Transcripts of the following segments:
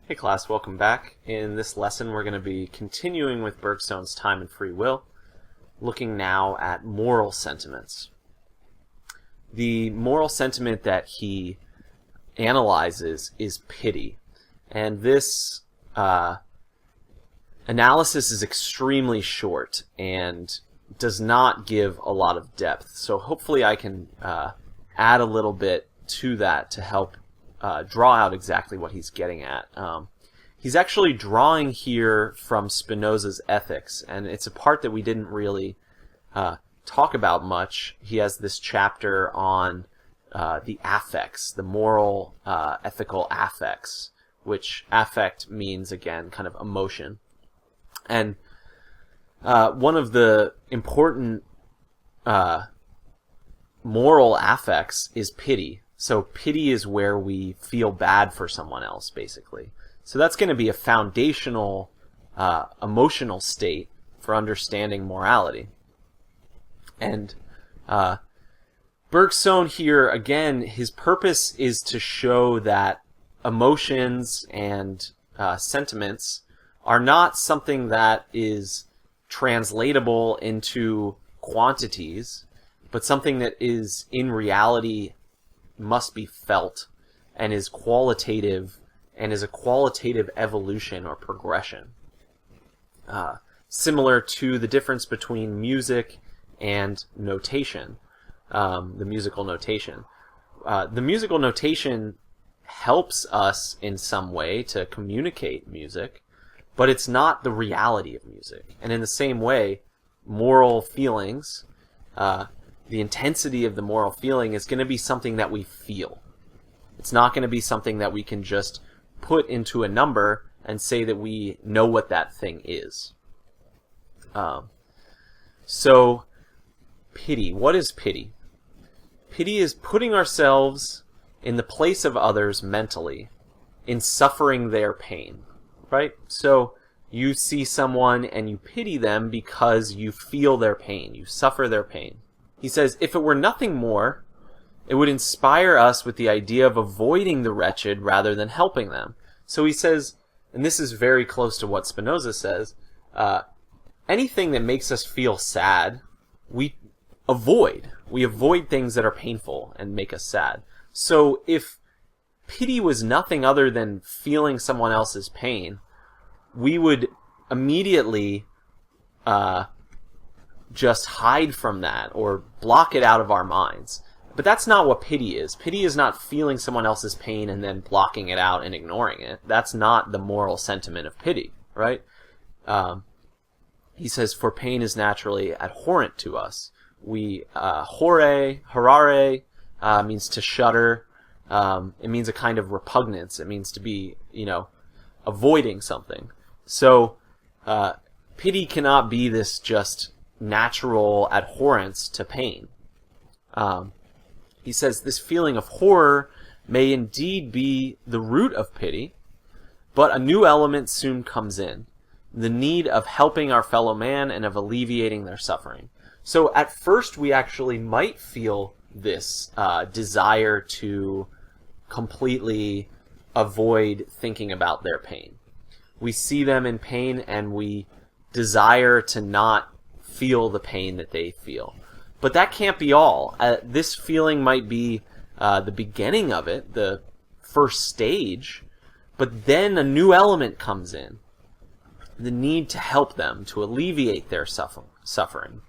Hey class, welcome back. In this lesson we're going to be continuing with Bergson's Time and Free Will, looking now at moral sentiments. The moral sentiment that he analyzes is pity, and this analysis is extremely short and does not give a lot of depth, so hopefully I can add a little bit to that to help draw out exactly what he's getting at. He's actually drawing here from Spinoza's Ethics, and it's a part that we didn't really talk about much. He has this chapter on the affects, the moral, ethical affects, which affect means, again, kind of emotion. And one of the important moral affects is pity. So pity is where we feel bad for someone else, basically. So that's going to be a foundational emotional state for understanding morality. And Bergson here, again, his purpose is to show that emotions and sentiments are not something that is translatable into quantities, but something that is in reality must be felt and is qualitative and is a qualitative evolution or progression. Similar to the difference between music and notation, the musical notation. The musical notation helps us in some way to communicate music, but it's not the reality of music. And in the same way, moral feelings, the intensity of the moral feeling is going to be something that we feel. It's not going to be something that we can just put into a number and say that we know what that thing is. So, pity. What is pity? Pity is putting ourselves in the place of others mentally in suffering their pain, right? So, you see someone and you pity them because you feel their pain. You suffer their pain. He says, if it were nothing more, it would inspire us with the idea of avoiding the wretched rather than helping them. So he says, and this is very close to what Spinoza says, anything that makes us feel sad, we avoid. We avoid things that are painful and make us sad. So if pity was nothing other than feeling someone else's pain, we would immediately just hide from that or block it out of our minds. But that's not what pity is. Pity is not feeling someone else's pain and then blocking it out and ignoring it. That's not the moral sentiment of pity, right? He says, for pain is naturally abhorrent to us. We, horare, means to shudder. It means a kind of repugnance. It means to be, avoiding something. So, pity cannot be this just natural abhorrence to pain. He says this feeling of horror may indeed be the root of pity, but a new element soon comes in, the need of helping our fellow man and of alleviating their suffering. So at first we actually might feel this desire to completely avoid thinking about their pain. We see them in pain and we desire to not feel the pain that they feel. But that can't be all. This feeling might be the beginning of it, the first stage, but then a new element comes in. The need to help them, to alleviate their suffering.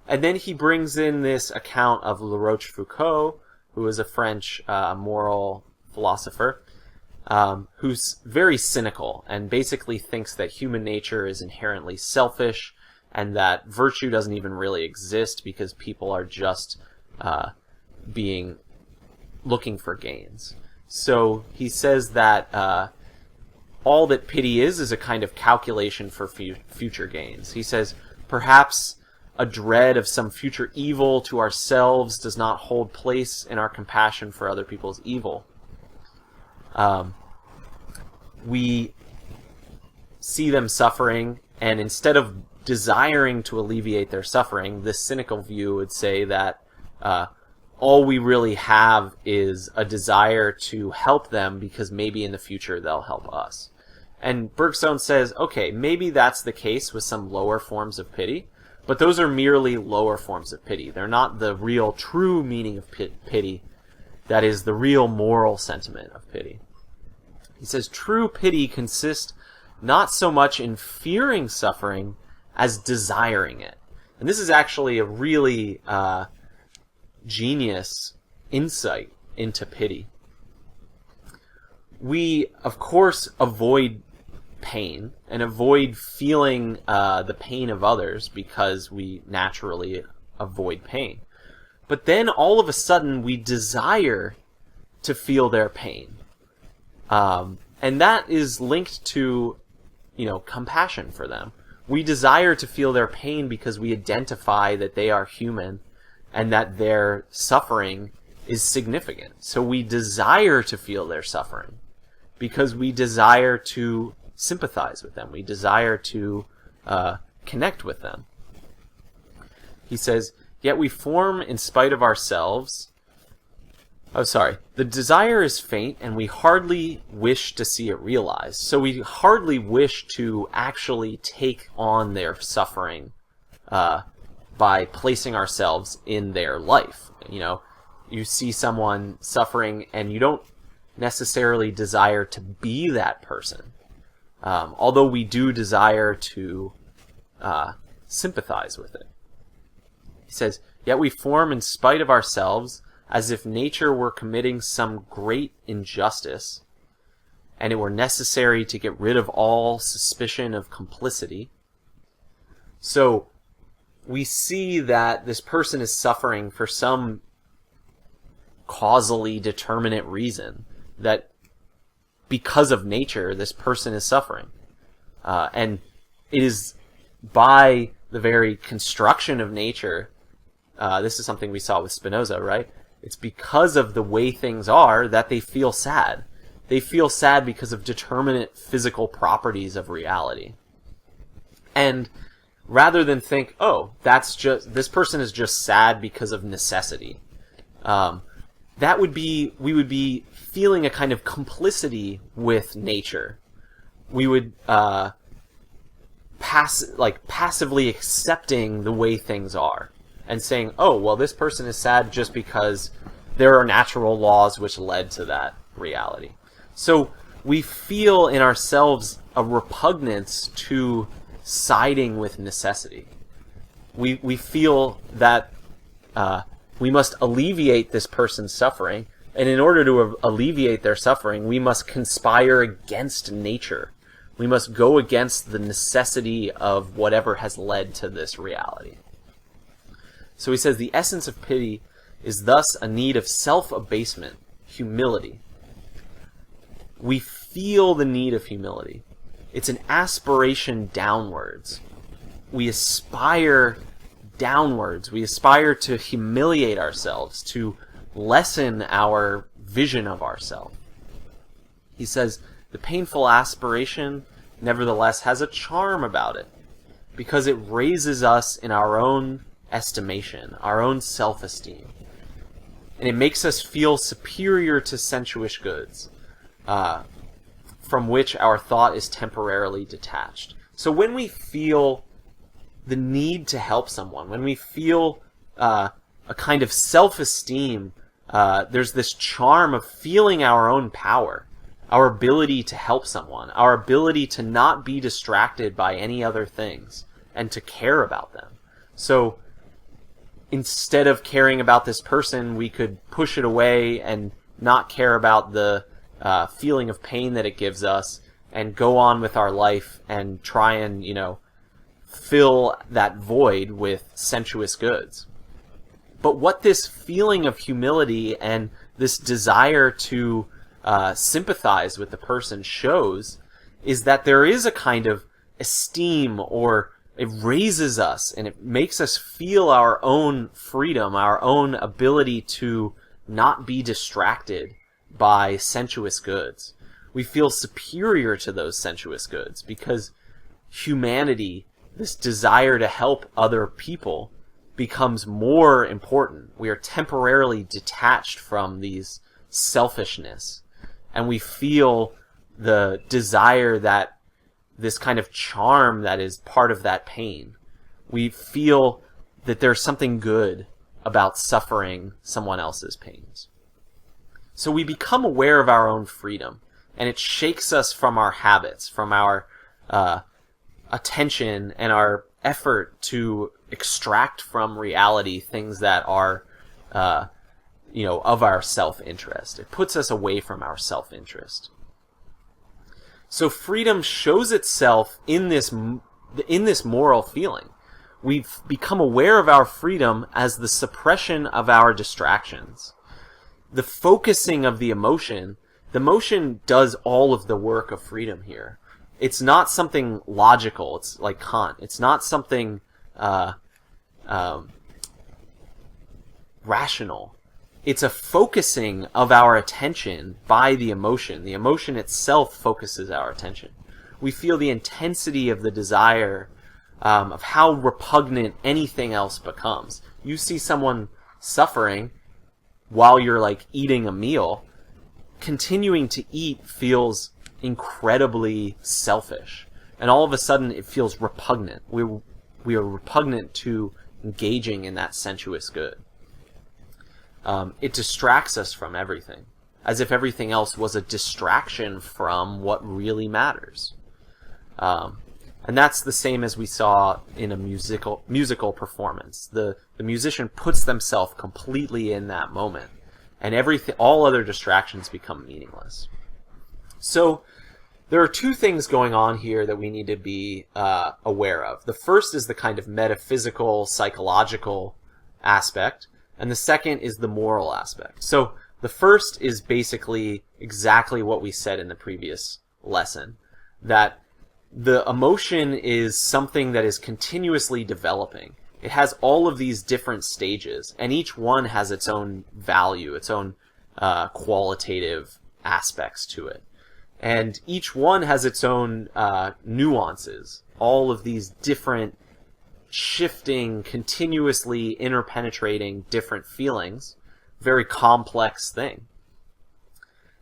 And then he brings in this account of La Rochefoucauld, who is a French moral philosopher, who's very cynical and basically thinks that human nature is inherently selfish and that virtue doesn't even really exist because people are just looking for gains. So he says that all that pity is a kind of calculation for future gains. He says, perhaps a dread of some future evil to ourselves does not hold place in our compassion for other people's evil. We see them suffering, and instead of desiring to alleviate their suffering, this cynical view would say that all we really have is a desire to help them because maybe in the future they'll help us. And Bergson says, okay, maybe that's the case with some lower forms of pity, but those are merely lower forms of pity. They're not the real true meaning of pity. That is the real moral sentiment of pity. He says true pity consists not so much in fearing suffering as desiring it. And this is actually a really genius insight into pity. We, of course, avoid pain and avoid feeling the pain of others because we naturally avoid pain. But then all of a sudden we desire to feel their pain. And that is linked to, compassion for them. We desire to feel their pain because we identify that they are human and that their suffering is significant. So we desire to feel their suffering because we desire to sympathize with them. We desire to connect with them. He says, yet we form in spite of ourselves. The desire is faint and we hardly wish to see it realized. So we hardly wish to actually take on their suffering by placing ourselves in their life. You see someone suffering and you don't necessarily desire to be that person. Although we do desire to sympathize with it. He says, yet we form in spite of ourselves as if nature were committing some great injustice and it were necessary to get rid of all suspicion of complicity. So we see that this person is suffering for some causally determinate reason, that because of nature, this person is suffering. And it is by the very construction of nature, this is something we saw with Spinoza, right? It's because of the way things are that they feel sad. They feel sad because of determinate physical properties of reality. And rather than think, oh, this person is just sad because of necessity, we would be feeling a kind of complicity with nature. We would passively accepting the way things are and saying, oh, well, this person is sad just because there are natural laws which led to that reality. So we feel in ourselves a repugnance to siding with necessity. We feel that we must alleviate this person's suffering, and in order to alleviate their suffering, we must conspire against nature. We must go against the necessity of whatever has led to this reality. So he says the essence of pity is thus a need of self-abasement, humility. We feel the need of humility. It's an aspiration downwards. We aspire downwards. We aspire to humiliate ourselves, to lessen our vision of ourselves. He says the painful aspiration, nevertheless, has a charm about it because it raises us in our own estimation, our own self-esteem. And it makes us feel superior to sensuous goods, from which our thought is temporarily detached. So when we feel the need to help someone, when we feel a kind of self-esteem, there's this charm of feeling our own power, our ability to help someone, our ability to not be distracted by any other things, and to care about them. So instead of caring about this person, we could push it away and not care about the feeling of pain that it gives us and go on with our life and try and, fill that void with sensuous goods. But what this feeling of humility and this desire to sympathize with the person shows is that there is a kind of esteem, or it raises us and it makes us feel our own freedom, our own ability to not be distracted by sensuous goods. We feel superior to those sensuous goods because humanity, this desire to help other people, becomes more important. We are temporarily detached from these selfishness, and we feel the desire, that this kind of charm that is part of that pain. We feel that there's something good about suffering someone else's pains. So we become aware of our own freedom, and it shakes us from our habits, from our attention and our effort to extract from reality things that are, of our self-interest. It puts us away from our self-interest. So freedom shows itself in this moral feeling. We've become aware of our freedom as the suppression of our distractions. The focusing of the emotion does all of the work of freedom here. It's not something logical. It's like Kant. It's not something rational. It's a focusing of our attention by the emotion. The emotion itself focuses our attention. We feel the intensity of the desire, of how repugnant anything else becomes. You see someone suffering while you're like eating a meal. Continuing to eat feels incredibly selfish, and all of a sudden it feels repugnant. We are repugnant to engaging in that sensuous good. It distracts us from everything, as if everything else was a distraction from what really matters. And that's the same as we saw in a musical performance. The musician puts themselves completely in that moment, and all other distractions become meaningless. So there are two things going on here that we need to be aware of. The first is the kind of metaphysical, psychological aspect, and the second is the moral aspect. So the first is basically exactly what we said in the previous lesson, that the emotion is something that is continuously developing. It has all of these different stages, and each one has its own value, its own qualitative aspects to it. And each one has its own nuances, all of these different shifting, continuously interpenetrating different feelings, very complex thing.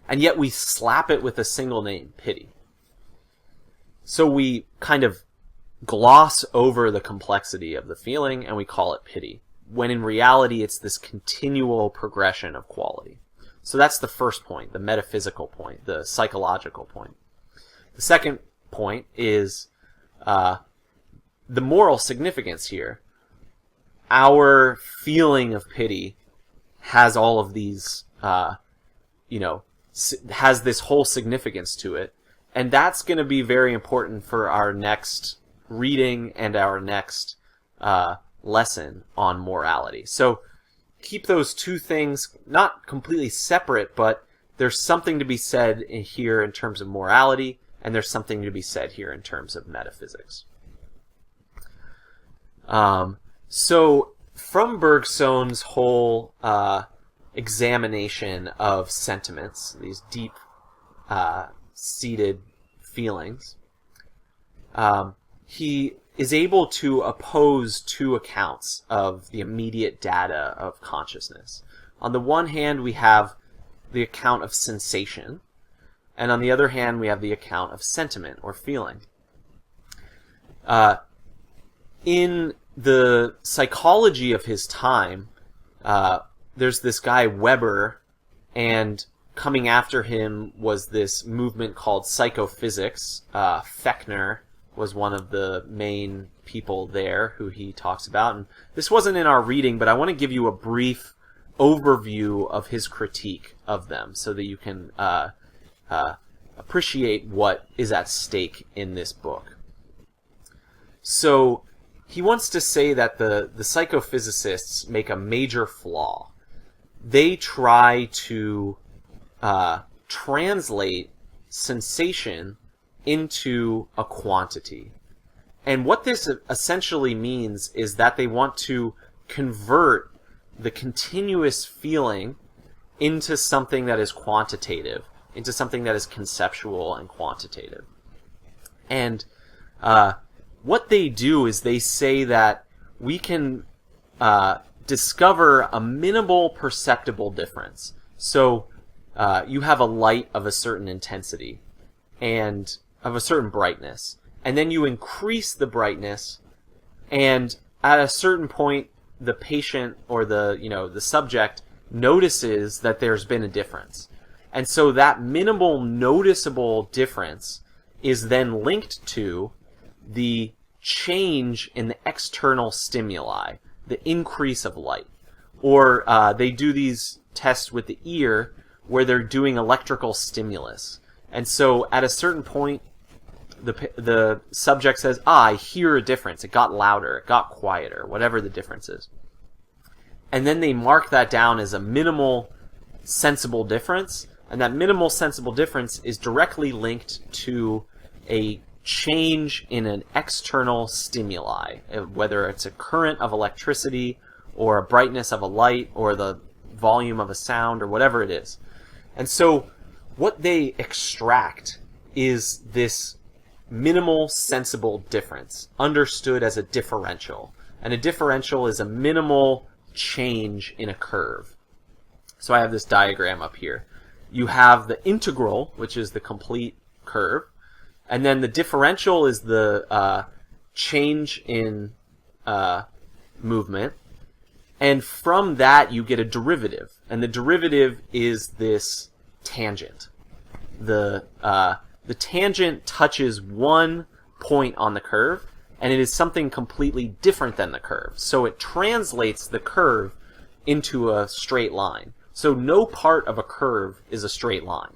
And yet we slap it with a single name, pity. So we kind of gloss over the complexity of the feeling and we call it pity, when in reality it's this continual progression of quality. So that's the first point, the metaphysical point, the psychological point. The second point is the moral significance here. Our feeling of pity has all of these, has this whole significance to it. And that's going to be very important for our next reading and our next lesson on morality. So keep those two things not completely separate, but there's something to be said here in terms of morality, and there's something to be said here in terms of metaphysics. So from Bergson's whole examination of sentiments, these deep seated feelings, he is able to oppose two accounts of the immediate data of consciousness. On the one hand, we have the account of sensation, and on the other hand, we have the account of sentiment or feeling. In the psychology of his time, there's this guy Weber, and coming after him was this movement called psychophysics. Fechner was one of the main people there who he talks about. And this wasn't in our reading, but I want to give you a brief overview of his critique of them so that you can appreciate what is at stake in this book. So he wants to say that the psychophysicists make a major flaw. They try to translate sensation into a quantity. And what this essentially means is that they want to convert the continuous feeling into something that is quantitative, into something that is conceptual and quantitative. And what they do is they say that we can discover a minimal perceptible difference. So you have a light of a certain intensity and of a certain brightness, and then you increase the brightness, and at a certain point the patient or the subject notices that there's been a difference. And so that minimal noticeable difference is then linked to the change in the external stimuli, the increase of light. Or they do these tests with the ear where they're doing electrical stimulus. And so at a certain point, the subject says, I hear a difference. It got louder, it got quieter, whatever the difference is. And then they mark that down as a minimal sensible difference. And that minimal sensible difference is directly linked to a change in an external stimuli, whether it's a current of electricity or a brightness of a light or the volume of a sound or whatever it is. And so what they extract is this minimal sensible difference, understood as a differential. And a differential is a minimal change in a curve. So I have this diagram up here. You have the integral, which is the complete curve, and then the differential is the change in movement, and from that you get a derivative, and the derivative is this tangent. The tangent touches one point on the curve, and it is something completely different than the curve. So it translates the curve into a straight line. So no part of a curve is a straight line.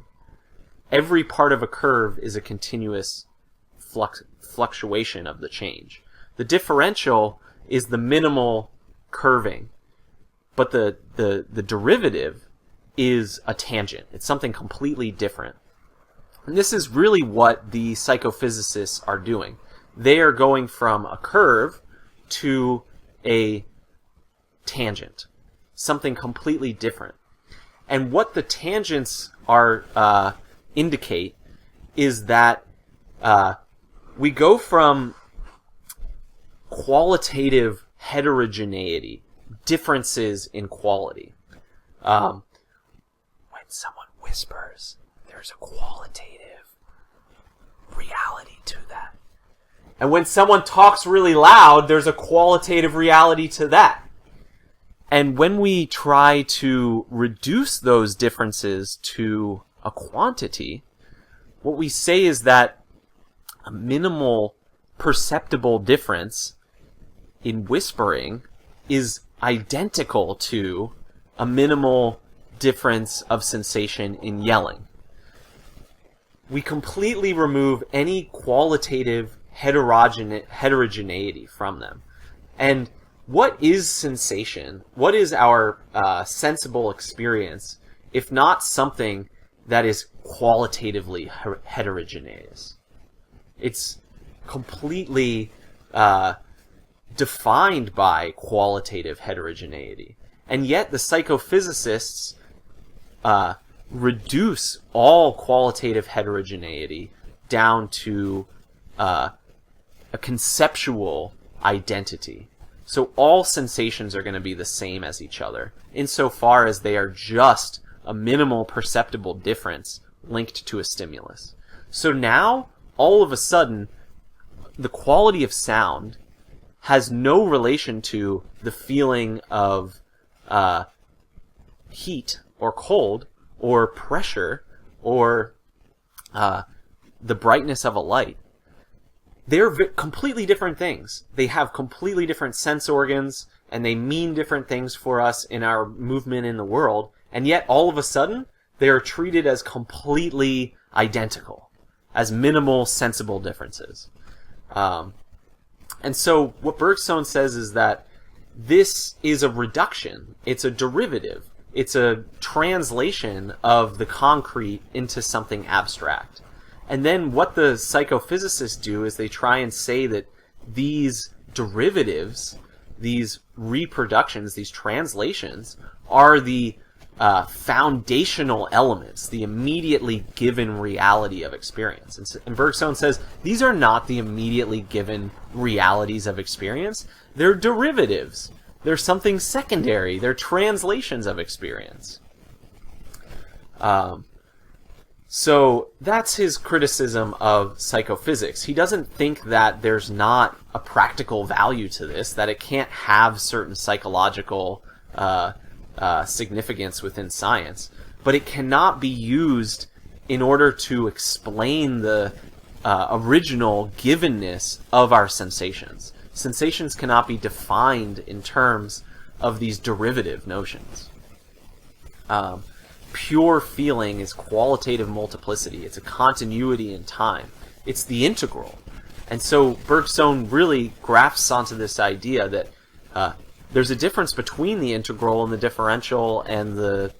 Every part of a curve is a continuous fluctuation of the change. The differential is the minimal curving, but the derivative is a tangent. It's something completely different. And this is really what the psychophysicists are doing. They are going from a curve to a tangent, something completely different. And what the tangents are indicate is that we go from qualitative heterogeneity, differences in quality. When someone whispers, there's a qualitative reality to that. And when someone talks really loud, there's a qualitative reality to that. And when we try to reduce those differences to a quantity, what we say is that a minimal perceptible difference in whispering is identical to a minimal difference of sensation in yelling. We completely remove any qualitative heterogeneity from them. And what is sensation? What is our sensible experience, if not something that is qualitatively heterogeneous? It's completely defined by qualitative heterogeneity. And yet the psychophysicists reduce all qualitative heterogeneity down to a conceptual identity. So all sensations are going to be the same as each other, insofar as they are just a minimal perceptible difference linked to a stimulus. So now, all of a sudden, the quality of sound has no relation to the feeling of heat or cold or pressure or the brightness of a light. They're completely different things. They have completely different sense organs, and they mean different things for us in our movement in the world, and yet all of a sudden, they are treated as completely identical, as minimal sensible differences. And so what Bergson says is that this is a reduction. It's a derivative. It's a translation of the concrete into something abstract. And then what the psychophysicists do is they try and say that these derivatives, these reproductions, these translations, are the foundational elements, the immediately given reality of experience. And Bergson says these are not the immediately given realities of experience. They're derivatives. They're something secondary. They're translations of experience. So that's his criticism of psychophysics. He doesn't think that there's not a practical value to this, that it can't have certain psychological significance within science, but it cannot be used in order to explain the original givenness of our sensations. Sensations cannot be defined in terms of these derivative notions. Pure feeling is qualitative multiplicity. It's a continuity in time. It's the integral. And so Bergson really grafts onto this idea that there's a difference between the integral and the differential and the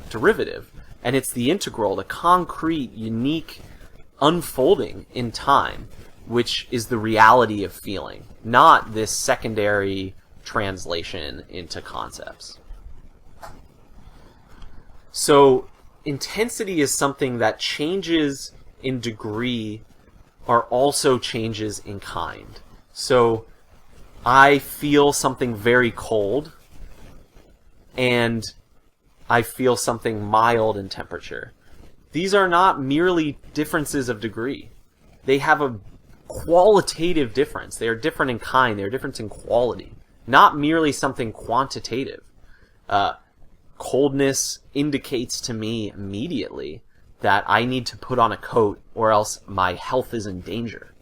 derivative. And it's the integral, the concrete, unique unfolding in time, which is the reality of feeling, not this secondary translation into concepts. So intensity is something that changes in degree are also changes in kind. So I feel something very cold and I feel something mild in temperature. These are not merely differences of degree. They have a qualitative difference. They are different in kind. They are different in quality, not merely something quantitative. Coldness indicates to me immediately that I need to put on a coat or else my health is in danger.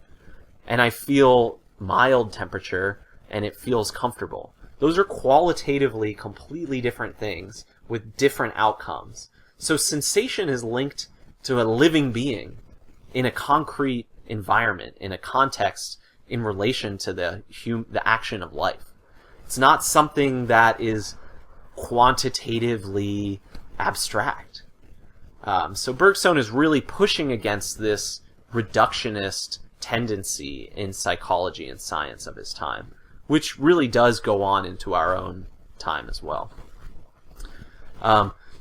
And I feel mild temperature and it feels comfortable. Those are qualitatively completely different things with different outcomes. So sensation is linked to a living being in a concrete environment, in a context in relation to the action of life. It's not something that is quantitatively abstract. So Bergson is really pushing against this reductionist tendency in psychology and science of his time, which really does go on into our own time as well.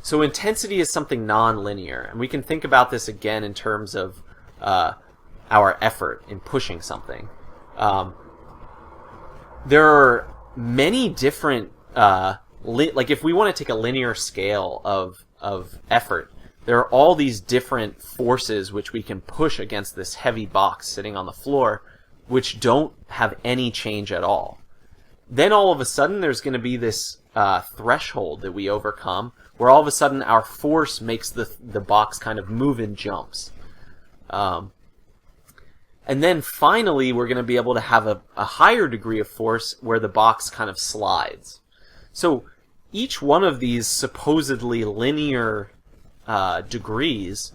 So intensity is something non-linear, and we can think about this again in terms of our effort in pushing something. There are many different like if we want to take a linear scale of effort, there are all these different forces which we can push against this heavy box sitting on the floor, which don't have any change at all. Then all of a sudden there's going to be this threshold that we overcome, where all of a sudden our force makes the box kind of move in jumps. And then finally we're going to be able to have a higher degree of force where the box kind of slides. So each one of these supposedly linear degrees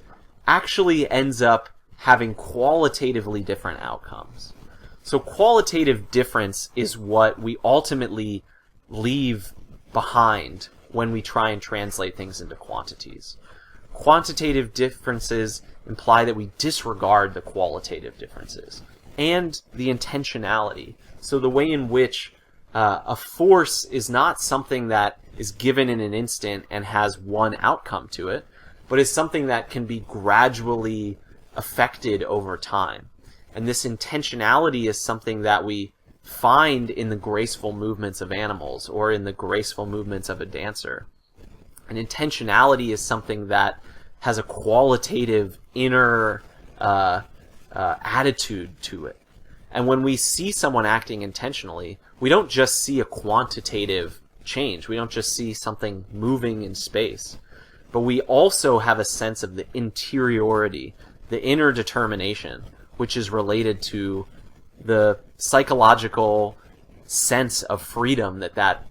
actually ends up having qualitatively different outcomes. So qualitative difference is what we ultimately leave behind when we try and translate things into quantities. Quantitative differences imply that we disregard the qualitative differences and the intentionality. So the way in which a force is not something that is given in an instant and has one outcome to it, but is something that can be gradually affected over time. And this intentionality is something that we find in the graceful movements of animals or in the graceful movements of a dancer. And intentionality is something that has a qualitative inner attitude to it. And when we see someone acting intentionally, we don't just see a quantitative change. We don't just see something moving in space. But we also have a sense of the interiority, the inner determination, which is related to the psychological sense of freedom that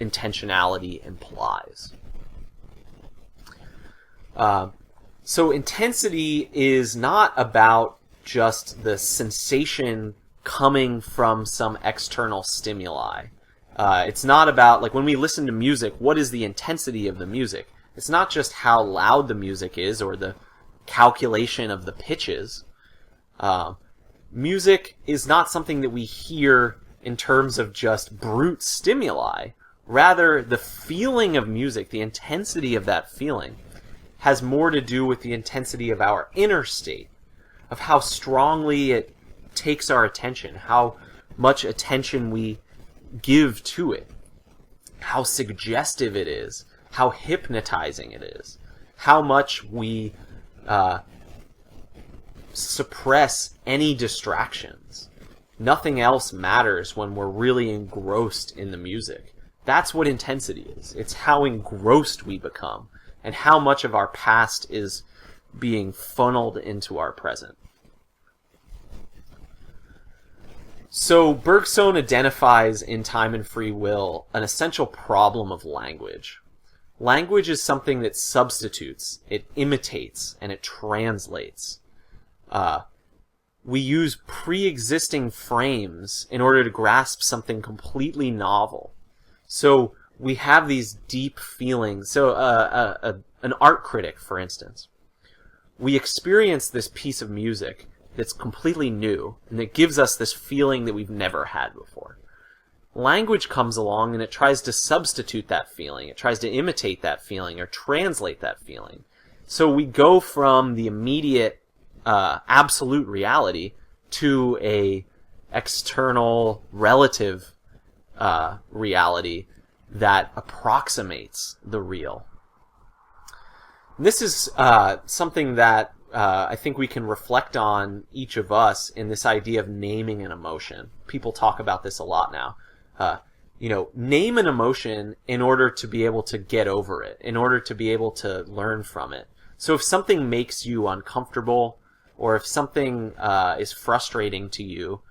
intentionality implies. So intensity is not about just the sensation coming from some external stimuli. It's not about, like when we listen to music, what is the intensity of the music? It's not just how loud the music is or the calculation of the pitches. Music is not something that we hear in terms of just brute stimuli. Rather, the feeling of music, the intensity of that feeling, has more to do with the intensity of our inner state, of how strongly it takes our attention, how much attention we give to it, how suggestive it is, how hypnotizing it is, how much we suppress any distractions. Nothing else matters when we're really engrossed in the music. That's what intensity is. It's how engrossed we become and how much of our past is being funneled into our present. So Bergson identifies in Time and Free Will an essential problem of language. Language is something that substitutes, it imitates, and it translates. We use pre-existing frames in order to grasp something completely novel. So we have these deep feelings. So an art critic, for instance, we experience this piece of music that's completely new and that gives us this feeling that we've never had before. Language comes along and it tries to substitute that feeling. It tries to imitate that feeling or translate that feeling. So we go from the immediate absolute reality to a external relative reality that approximates the real. This is something that I think we can reflect on, each of us, in this idea of naming an emotion. People talk about this a lot now. Name an emotion in order to be able to get over it, in order to be able to learn from it. So if something makes you uncomfortable, or if something is frustrating to you,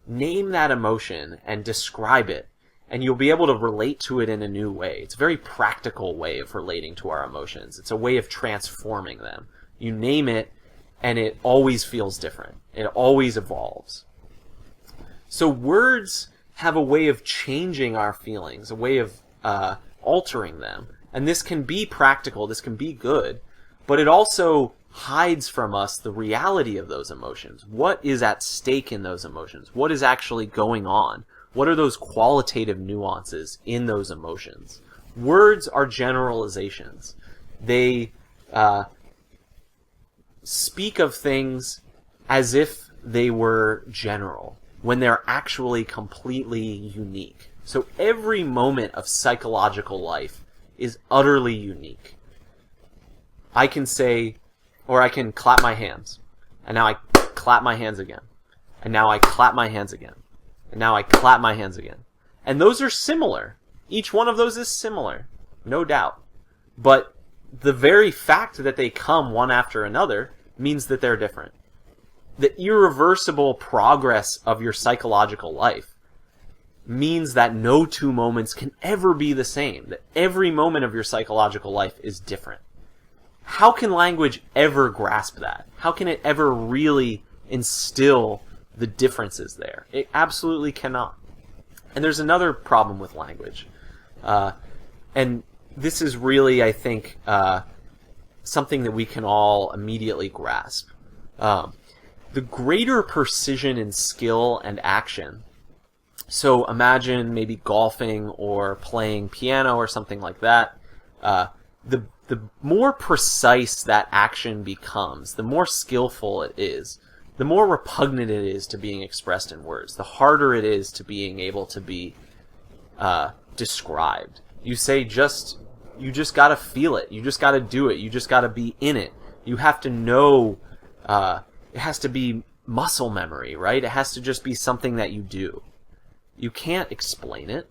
name that emotion and describe it, and you'll be able to relate to it in a new way. It's a very practical way of relating to our emotions. It's a way of transforming them. You name it, and it always feels different. It always evolves. So words have a way of changing our feelings, a way of altering them. And this can be practical, this can be good, but it also hides from us the reality of those emotions. What is at stake in those emotions? What is actually going on? What are those qualitative nuances in those emotions? Words are generalizations. They speak of things as if they were general, when they're actually completely unique. So every moment of psychological life is utterly unique. I can say, or I can clap my hands, and now I clap my hands again, and now I clap my hands again, and now I clap my hands again. And those are similar. Each one of those is similar, no doubt. But the very fact that they come one after another means that they're different. The irreversible progress of your psychological life means that no two moments can ever be the same, that every moment of your psychological life is different. How can language ever grasp that? How can it ever really instill the differences there? It absolutely cannot. And there's another problem with language. And this is really, I think, something that we can all immediately grasp. The greater precision in skill and action. So imagine maybe golfing or playing piano or something like that. The more precise that action becomes, the more skillful it is, the more repugnant it is to being expressed in words, the harder it is to being able to be described. You say you just gotta feel it. You just gotta do it. You just gotta be in it. You have to know, it has to be muscle memory, right? It has to just be something that you do. You can't explain it.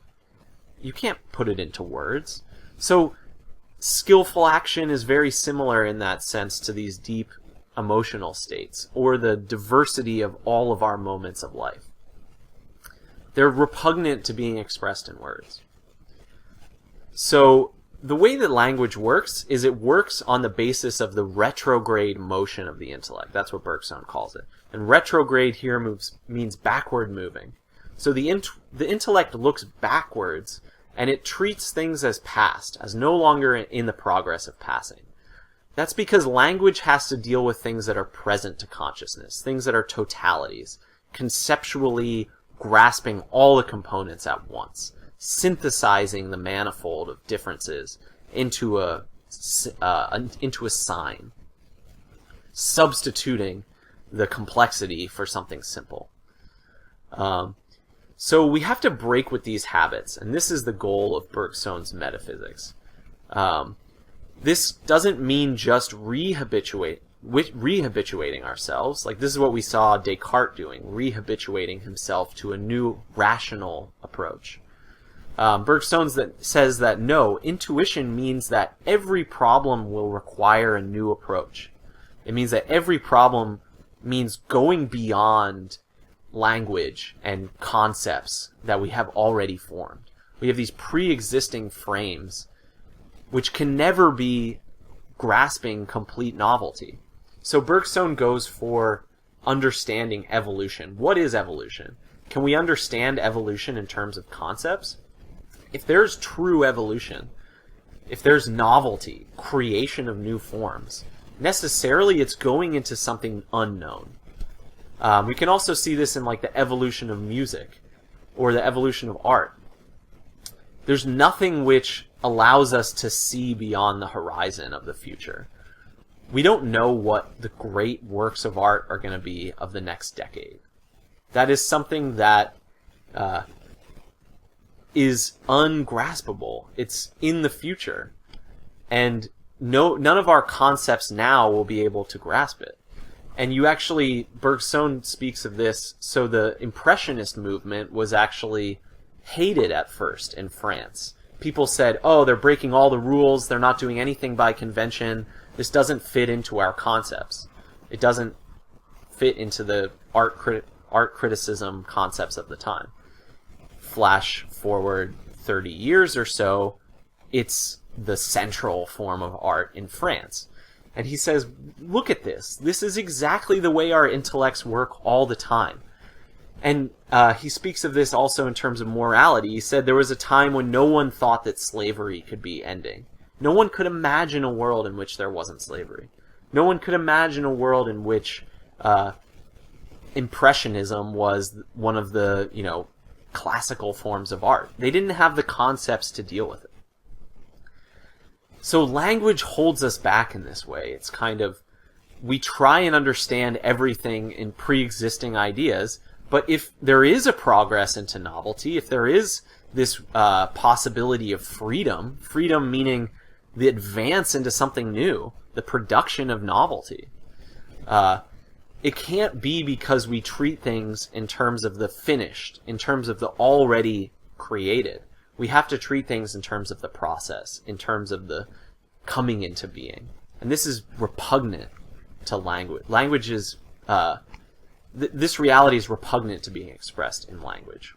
You can't put it into words. So skillful action is very similar in that sense to these deep emotional states, or the diversity of all of our moments of life. They're repugnant to being expressed in words. So the way that language works is it works on the basis of the retrograde motion of the intellect. That's what Bergson calls it. And retrograde here means backward moving. So the intellect looks backwards, and it treats things as past, as no longer in the progress of passing. That's because language has to deal with things that are present to consciousness, things that are totalities, conceptually grasping all the components at once, synthesizing the manifold of differences into a sign, substituting the complexity for something simple. So we have to break with these habits, and this is the goal of Bergson's metaphysics. This doesn't mean just rehabituating ourselves. Like, this is what we saw Descartes doing, rehabituating himself to a new rational approach. Bergson says that no, intuition means that every problem will require a new approach. It means that every problem means going beyond language and concepts that we have already formed. We have these pre-existing frames which can never be grasping complete novelty. So Bergson goes for understanding evolution. What is evolution? Can we understand evolution in terms of concepts? If there's true evolution, if there's novelty, creation of new forms, necessarily it's going into something unknown. We can also see this in like the evolution of music or the evolution of art. There's nothing which allows us to see beyond the horizon of the future. We don't know what the great works of art are going to be of the next decade. That is something that is ungraspable. It's in the future. And none of our concepts now will be able to grasp it. And Bergson speaks of this, so the Impressionist movement was actually hated at first in France. People said, oh, they're breaking all the rules, they're not doing anything by convention, this doesn't fit into our concepts. It doesn't fit into the art criticism concepts of the time. Flash forward 30 years or so, it's the central form of art in France. And he says, look at this. This is exactly the way our intellects work all the time. And he speaks of this also in terms of morality. He said there was a time when no one thought that slavery could be ending. No one could imagine a world in which there wasn't slavery. No one could imagine a world in which Impressionism was one of the, classical forms of art. They didn't have the concepts to deal with it. So language holds us back in this way. It's kind of, we try and understand everything in pre-existing ideas, but if there is a progress into novelty, if there is this possibility of freedom meaning the advance into something new, the production of novelty, it can't be because we treat things in terms of the finished, in terms of the already created. We have to treat things in terms of the process, in terms of the coming into being. And this is repugnant to language. Language is, this reality is repugnant to being expressed in language.